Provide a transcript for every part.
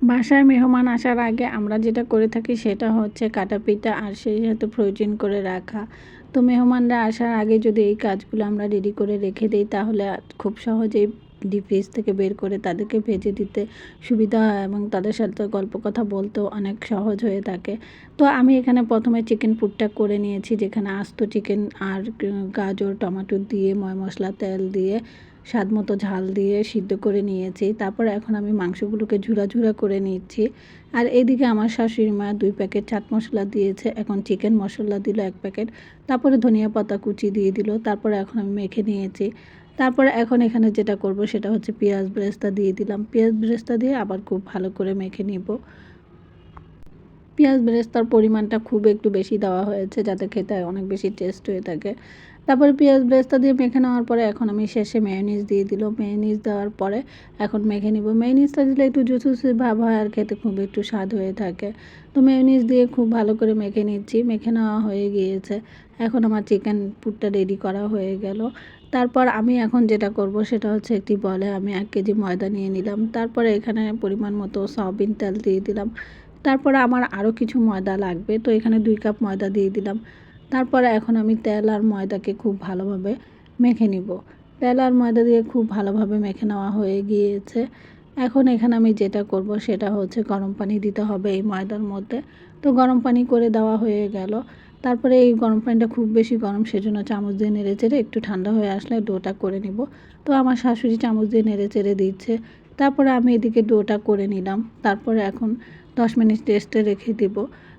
বাসায় মেহমান আসার আগে আমরা যেটা করে থাকি সেটা হচ্ছে কাটা পিঠা আর সেই সাথে ফ্রোজেন করে রাখা। তো মেহমানরা আসার আগে যদি এই কাজগুলো আমরা রেডি করে রেখে দিই তাহলে খুব সহজেই ডিপ ফ্রিজ থেকে বের করে তাদেরকে ভেজে দিতে সুবিধা হয় এবং তাদের সাথে গল্প কথা বলতেও অনেক সহজ হয়ে থাকে। তো আমি এখানে প্রথমে চিকেন পুরটা করে নিয়েছি, যেখানে আস্ত চিকেন আর গাজর টমেটো দিয়ে ময় মশলা তেল দিয়ে স্বাদ মতো ঝাল দিয়ে সিদ্ধ করে নিয়েছি। তারপর এখন আমি মাংসগুলোকে ঝুরা ঝুরা করে নিচ্ছি। আর এদিকে আমার শাশুড়ি মা 2 প্যাকেট চাট মশলা দিয়েছে, এখন চিকেন মশলা দিল 1 প্যাকেট, তারপরে ধনিয়া পাতা কুচি দিয়ে দিল। তারপরে এখন আমি মেখে নিয়েছি। তারপরে এখন এখানে যেটা করব সেটা হচ্ছে পেঁয়াজ বেরেস্তা দিয়ে দিলাম। পেঁয়াজ বেরেস্তা দিয়ে আবার খুব ভালো করে মেখে নিব। পেঁয়াজ বেরেস্তার পরিমাণটা খুব একটু বেশি দেওয়া হয়েছে যাতে খেতে অনেক বেশি টেস্ট হয়ে থাকে। তারপরে পেঁয়াজ বেরেস্তা দিয়ে মেখে নেওয়ার পরে এখন আমি শেষে মেয়োনিজ দিয়ে দিলাম। মেয়োনিজ দেওয়ার পরে এখন মেখে নিব। মেয়োনিজটা দিলে একটু জুসি ভাব হয় আর খেতে খুব একটু স্বাদ হয়ে থাকে। তো মেয়োনিজ দিয়ে খুব ভালো করে মেখে নিচ্ছি। মেখে নেওয়া হয়ে গিয়েছে। এখন আমার চিকেন পুরটা রেডি করা হয়ে গেল। তারপর আমি এখন যেটা করব সেটা হচ্ছে একটি বলে আমি 1 কেজি ময়দা নিয়ে নিলাম। তারপরে এখানে পরিমাণ মতো সয়াবিন তেল দিয়ে দিলাম। তারপরে আমার আরও কিছু ময়দা লাগবে, তো এখানে 2 কাপ ময়দা দিয়ে দিলাম। তারপরে এখন আমি তেল আর ময়দাকে খুব ভালোভাবে মেখে নিব। তেল আর ময়দা দিয়ে খুব ভালোভাবে মেখে নেওয়া হয়ে গিয়েছে। এখন এখানে আমি যেটা করব সেটা হচ্ছে গরম পানি দিতে হবে এই ময়দার মধ্যে। তো গরম পানি করে দেওয়া হয়ে গেল। তারপরে এই গরম পানিটা খুব বেশি গরম, সেজন্য চামচ দিয়ে নেড়ে চেড়ে একটু ঠান্ডা হয়ে আসলে ডোটা করে নিব। তো আমার শাশুড়ি চামচ দিয়ে নেড়ে চেড়ে দিচ্ছে। তারপরে আমি এদিকে ডোটা করে নিলাম। তারপরে এখন 10 মিনিট রেস্টে রেখে দিব।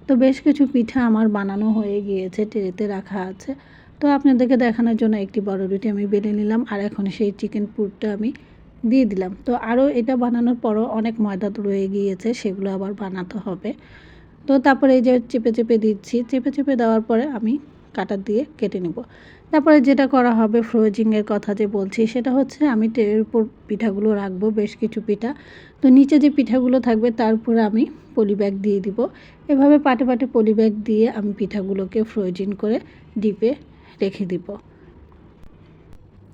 তো বেশ কিছু পিঠা আমার বানানো হয়ে গিয়েছে, ট্রেতে রাখা আছে। তো আপনাদেরকে দেখানোর জন্য একটি বড় রুটি আমি বেলে নিলাম আর এখন সেই চিকেন পুরটা আমি দিয়ে দিলাম। তো আরও এটা বানানোর পরও অনেক ময়দা তো রয়ে গিয়েছে, সেগুলো আবার বানাতে হবে। তো তারপরে এই যে চেপে চেপে দিচ্ছি, চেপে চেপে দেওয়ার পরে আমি কাঁটা দিয়ে কেটে নেব। তারপরে যেটা করা হবে ফ্রোজিংয়ের কথা যে বলছি সেটা হচ্ছে আমি ট্রের উপর পিঠাগুলো রাখবো, বেশ কিছু পিঠা। তো নিচে যে পিঠাগুলো থাকবে তার উপরে আমি পলি ব্যাগ দিয়ে দিব। এভাবে পাটে পাটে পলি ব্যাগ দিয়ে আমি পিঠাগুলোকে ফ্রোজিং করে ডিপে রেখে দিব।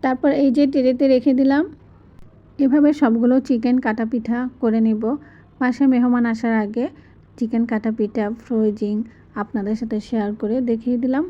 তারপর এই যে ট্রেতে রেখে দিলাম। এভাবে সবগুলো চিকেন কাটা পিঠা করে নেব। বাসায় মেহমান আসার আগে চিকেন কাটা পিঠা ফ্রোজিং আপনাদের সাথে শেয়ার করে দেখিয়ে দিলাম।